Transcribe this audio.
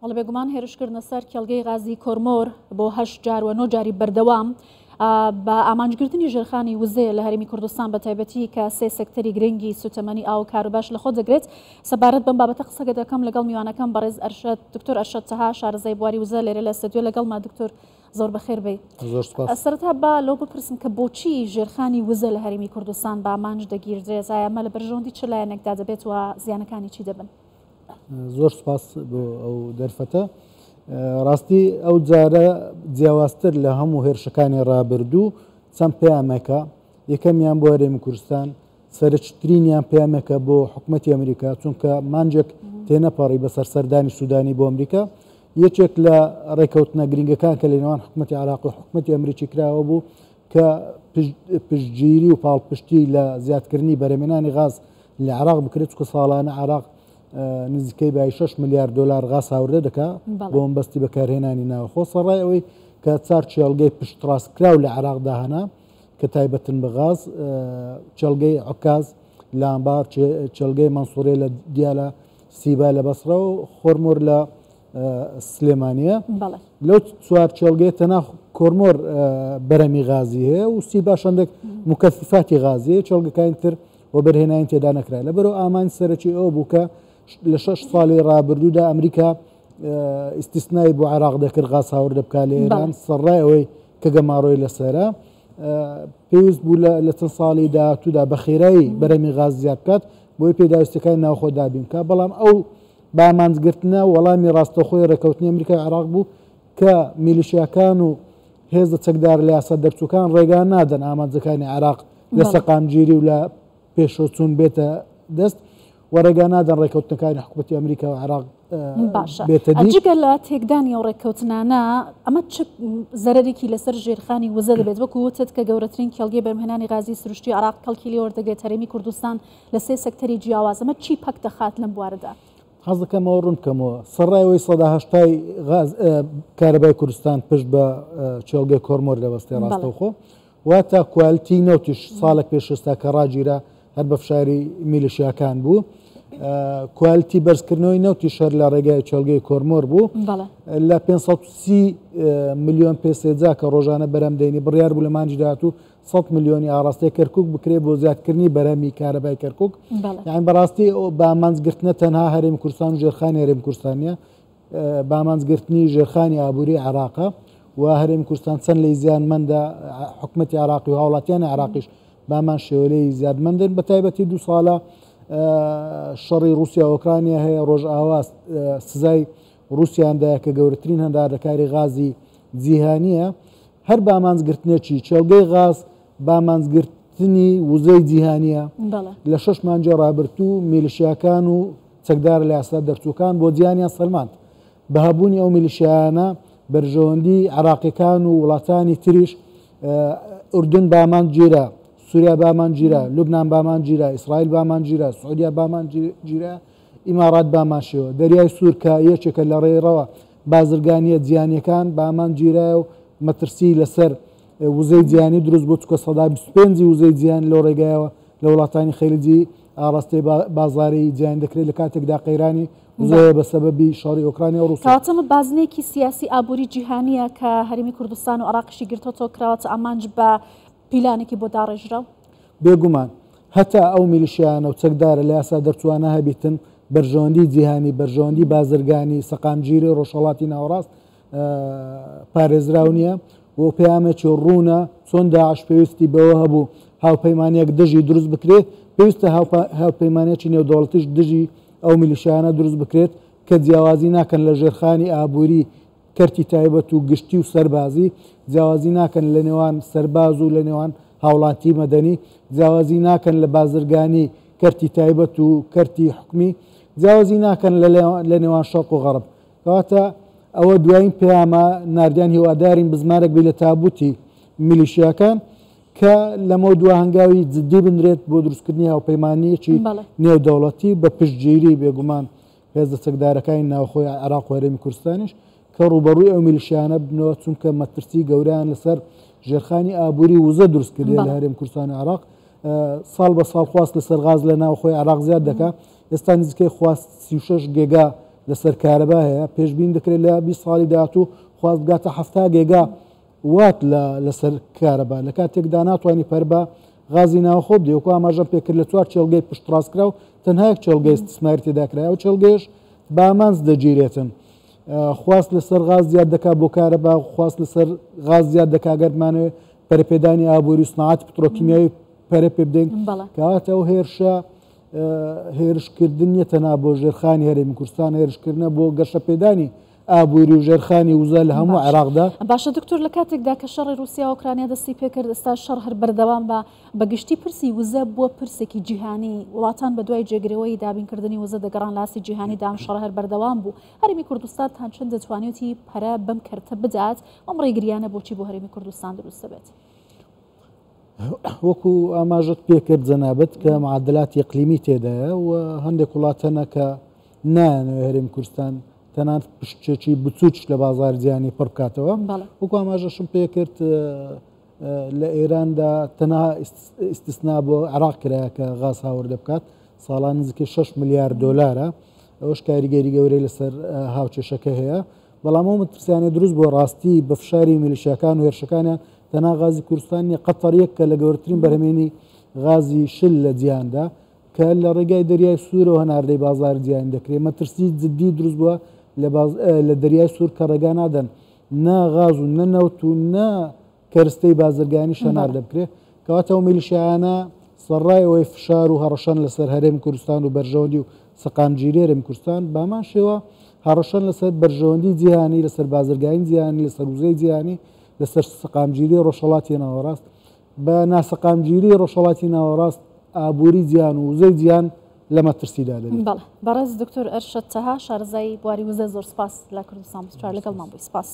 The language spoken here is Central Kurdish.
وڵە بێگومان هێرشکردنە سەر کێڵگەی غازی کۆرمۆر بۆ 8 جار و 9 جاری بەردەوام بە ئامانجگرتنی ژێرخانی وزێ لە هەرێمی کوردستان بە تایبەتی کە 3 سەکتەری گرنگی سوتەمەنی ئاو کاروباش لە خۆ دەگرێت سەبارەت بەم بابەتە قسەگە دەکەم لەگەڵ میوانەکەم بەڕێز ئەرشەد دکتۆر ئەرشەد تەها شارەزای بواری وزە لێرە لە سەدوێ لەگەڵما دکتۆر زۆر بەخێر بێ. سەرەتا بە لەو بپرسم کە بۆچی ژێرخانی وزە لە هەرێمی کوردستان بە ئامانج دەگیردرێت ئەمە لە بەرژەوەندی چ لایەنێکدا دەبێت و زیانەکانی چی دەبن؟ زۆر سپاس بۆ ئەو دەرفەتە. ڕاستی ئەو جارە جیاوازتر لە هەموو هێرشەکانی ڕابردوو چەند پەیامێکە. یەکەمیان بۆ هەرێمی کوردستان سەرنجترینیان پەیامێکە بۆ حکوومەتی ئەمریکا، چونکە مانجێک تێنەپەڕی بەسەر سەردانی سوودانی بۆ ئەمریکا. یەکێک لە ڕێکەوتنە گرنگەکان کە لە نێوان حکوومەتی عێراق و حکوومەتی ئەمریکی کراوە بوو کە پشتگیری و پاڵپشتی لە زیادکردنی بەرهەمهێنانی غاز لە عێراق بکرێت، چونکە ساڵانە عێراق نزیکەی بای 6 ملیار دلار غاز هاوردە دەکات بۆ ئەمبەستی بەکارهێنانی ناوخۆ. سەرڕای ئەوەی کە چار چێڵگەی پشت ڕاستکراو لە عێراقدا هەنا کە تایبەتن بە غاز، چێڵگەی عکاز لە ئەمبار، چێڵگەی مەنسوورێ لە دیالە سیبا لە بەسرە و خۆرمۆر لە سلێمانیە. لەو چوار چێڵگەی تەنها کۆرمۆر بەرەمی غازی هەیە و سیبا شەندێک مکەثیفاتی غازیە، چێڵگەکانی تر و بەرهێنانی تێدا نەکرا. لەبەرەوە ئامان سەرەکی ئەو بوو کە لە 6 ساڵی ڕابردوودا ئەمریکا ئیستیسنای بۆ عێراق دەکرد غاز هاوردە بکات لە ئێران. سەرڕای ئەوەی کە گەماڕۆی لەسەرە پێویست بوو لە چەند ساڵی داهاتوودا بە خێرایی بەرەمی غاز زیاد بکات بۆی پێداویستەکانی ناوخۆ دابین بکات. بەڵام ئەو بامانجگرتنە وەڵامی ڕاستەخۆی ڕێکەوتنی ئەمریکای عێراق بوو کە میلیشیاکان و هێزە چەکدار لە یاسا دەرچووکان ڕێگان نادەن ئامانجەکانی عێراق لە سەقامگیری و لە پێشۆچوون بێتە دەست و ڕێگان نادەن ڕێکەوتنەکانی حکوومەتی ئەمریکا و عێراق بێتە جگە لە تێکدانی ئەو ڕێککەوتنانە ئەمە چ زەرێکی لەسەر ژێرخانی وزە دەبێت؟ وەکو وتت کە گەورەترین کێڵگەی بەرهەمهێنانی غازی سروشتی عێراق کەڵکی وەردەگرێت هەرێمی کوردستان لە 3 سەکتەری جیاواز. ئەمە چی پەک دەخات لەم بوارەدا؟ حەز دەکەمەوە ڕوون بکەمەوە. سەرڕایەوەی 180 کارەبای کوردستان پشت بە چێڵگەی کۆرمۆر لەوەستی ڕاستەوخۆ واتە کوالتی نەوتیش ساڵێک پێشستا کە ڕاگیرە هەر بە فشاری میلیشیاکان بوو. کوالتی بەرزکردنەوەی نەوتی شەر لە ڕێگای چێڵگەی کۆرمۆر بوو لە 530 ملیۆن پێسێجا کە ڕۆژانە بەرەم دەینی بڕیار بوو لە مانجی داهاتوو 100 ملیۆنی ئاڕاستی کەرکوک بکرێت بۆ زیادکردنی بەرەمی کارەبای کەرکوک. یعنی بەڕاستی بامانجگرتنە تەنها هەرێمی کوردستان و ژێرخانی هەرێمی کوردستانیە، بامانجگرتنی ژێرخانی ئابووری عێراقە و هەرێمی کوردستان چەند لەی زیانمەندە. حکوومەتی عێراقی و هاوڵاتیانی عێراقیش بامان شێوەلەی زیادمەندن. بە تایبەتی 2 ساڵە شەڕی رووسیا و ئۆکرانیا هەیە، ڕۆژئاوا سزای رووسیاندایە کە گەورەترین هەنداردەکاری غازی جیهانیە. هەر بامانجگرتنێکی چێڵگەی غاز بامانجگرتنی وزەی جیهانیە. لە 6 مانجە ڕابردوو میلیشیاکان و چەکدار لە یاسا دەرچووکان بۆ جیهانیان سەلماند. بەهەبوونی ئەو میلیشیانە بەرژەوەندی عێراقیەکان و وڵاتانی تریش ئوردن بامانگیرە، سووریا بامانگیرە، لوبنان بامانگیرە، ئیسرائیل بامانگیرە، سعودیا بامانگیرە، ئیمارات بامانشەوە. دەریای سوور کە یەکێکە لە ڕێڕەوە بازرگانیە جیهانیەکان بامانگیرە و مەترسی لەسەر وزەی جیهانی دروست بۆ چکە 125 وزەی جیهان لەو ڕێگایەوە لە وڵاتانی خەلیجی ئاڕاستی بازاری جیهان دەکرێت لە کاتێکدا قەیرانی وزەیە بە سەبەبی شەڕی ئۆکرانیا و رووسیا. کەواتەمە بازنێکی سیاسی ئابووری جیهانیە کە هەرێمی کوردستان و عێراقیشی گرتوۆتەوە کراوەتە ئامانج بە پیلانێکی بۆ داڕێژراو. بێگومان هەتا ئەو میلیشیانە و چەکدارە لە یاسا دەرچوانە هەبیتن بەرژەوەندی جیهانی، بەرژەوەندی بازرگانی، سەقامگیری ڕۆژهەڵاتی ناوەڕاست پارێزراو نییە بۆ پەیامێکی ڕوونە. چۆن داعش پێویستی بەوە هەبوو هاوپەیمانیەک دژی دروست بکرێت، پێویستە هاوپەیمانێکی نێودەوڵەتیش دژی ئەو میلیشیانە دروست بکرێت کە جیاوازی ناکەن لە ژێرخانی ئابووری کەرتی تایبەت و گشتی و سەربازی، جیاوازی ناکەن لە نێوان سەرباز و لە نێوان هاوڵاتی مەدەنی، جیاوازی ناکەن لە بازرگانی کەرتی تایبەت و کەرتی حکومی، جیاوازی ناکەن لە نێوان شەرق و غەرب. کەواتە ئەوە دوایین پەیامە ناردیان هیوادارین بزمارێک بێ لە تابوتی میلیشیاکان کە لەمە دووە هەنگاوی جددی بنرێت بۆ دروستکردنی هاوپەیمانیەکی نێودەوڵەتی بە پشتگیری بێگومان هێزە چەکدارەکانی ناوخۆی عێراق و هەرێمی کوردستانیش کە ڕوبەڕووی ئەو میلیشیانە بنەوە، چونکە مەترسی گەوریان لەسەر ژێرخانی ئابووری وزە دروستکردێت لە هەرێمی کوردستان و عێراق. ساڵ بە ساڵ خواست لەسەر غاز لە ناوخۆی عێراق زیاد دەکات. ئێستا نزیکەی خواست 36 گێگا لەسەر کارەبا هەیە پێشبین دەکرێت لە 20 ساڵی داهاتوو خواست بگاتە 70 گێگا وات لەسەر کارەبا لە کاتێکدا ناتوانانی پەربە غازی ناوخۆ بدێ وەکو ئاماژەم پێکرد لە 4 چێلگەی پشتڕاستکرا و تەنها یەک چێلگەی استثماری تێداکرایە و چێلگەیش بە ئامانج دەگیرێتن خواست لەسەر غاز زیاد دەکات بۆ کارەبا خواست لەسەر غاز زیاد دەکات گەرمانەوە پەرەپێدانی ئابووری و سنعاتی پترۆکیمیایی پەرە پێ بدەین کەواتە ئەو هێرشە هێرشکردن نیە تەنها بۆ ژێرخانی هەرێمی کوردستان هێرشکردنە بۆ گەشەپێدانی ئابووری و ژێرخانی وزە لە هەموو عێراقدا. باشە دکتۆر لە کاتێکدا کە شەڕی رووسیا و ئوکرانیا دەستی پێکرد ئێستا شەڕ هەر بەردەوام بەگشتی پرسی وزە بووە پرسێکی جیهانی وڵاتان بە دوای جێگرەوەی دابینکردنی وزە دەگەڕان لاسی جیهانی دام شەڕ هەر بەردەوام بوو هەرێمی کوردستان تا چەند دەتوانێتی پەرە بەم کەرتە بدات ئەم ڕێگریانە بۆچی بۆ هەرێمی کوردستان دروست بێت. وەکو ئاماژت پێکرد جەنابەت کە معادلاتی ئیقلیمی تێدایە و هەندێک وڵاتەنە کە نایانەوێ هەرێمی کوردستان تەنانەت پشتێکی بچووک لە بازار جیهانی پڕ بکاتەوە وەکو ئاماژەشم پێکرد لە ئێراندا تەنها ئیستیسنا بۆ عێراق کرایە کە غاز هاوردە بکات ساڵان نزیکەی 6 ملیارد دۆلارە ئەوش کاریگەری گەورەی لەسەر هاوچێشەکە هەیە بەڵام ئەو مترسیانە دروست بۆ ڕاستی بە فشاری میلیشیاکان و هێرشەکانیان تەنها غازی کوردستان نیە قەتەر یەک کە لە گەورەترین بەرهەمێنی غازی شل لە جیهاندا کە لە ڕێگای دەریای سوورەوە هەناردەی بازار جیهانی دەکرێت مەترسی جددی دروست بووە لە دەریای سوور کە ڕێگا نادەن نا غاز و نەنەوت و نا کەرستەی بازرگانی شەنار دەبکرێت کەواتە ئەو میلیشیانە سەرڕایەوەی فشار و هەڕەشان لەسەر هەرێمی کوردستان و بەرژەوەندی و سەقامگیری هەرێمی کوردستان بامان شێوە هەڕەشان لەسەر بەرژەوەندی جیهانی لەسەر بازرگانی جیهانی لەسەر وزەی جیهانی لەسەر سەقامگیری ڕۆژهەڵاتی ناوەڕاست بە ناسەقامگیری ڕۆژهەڵاتی ناوەڕاست ئابووری جیهان و وزەی جیهان لە مەترسیدا دەبێت. بەڵێ بەڕێز دکتۆر ئەرشەد تەها شارەزای بواری وزە زۆر سپاس لە کوردستان بچوار لەگەڵمان بووی سپاس.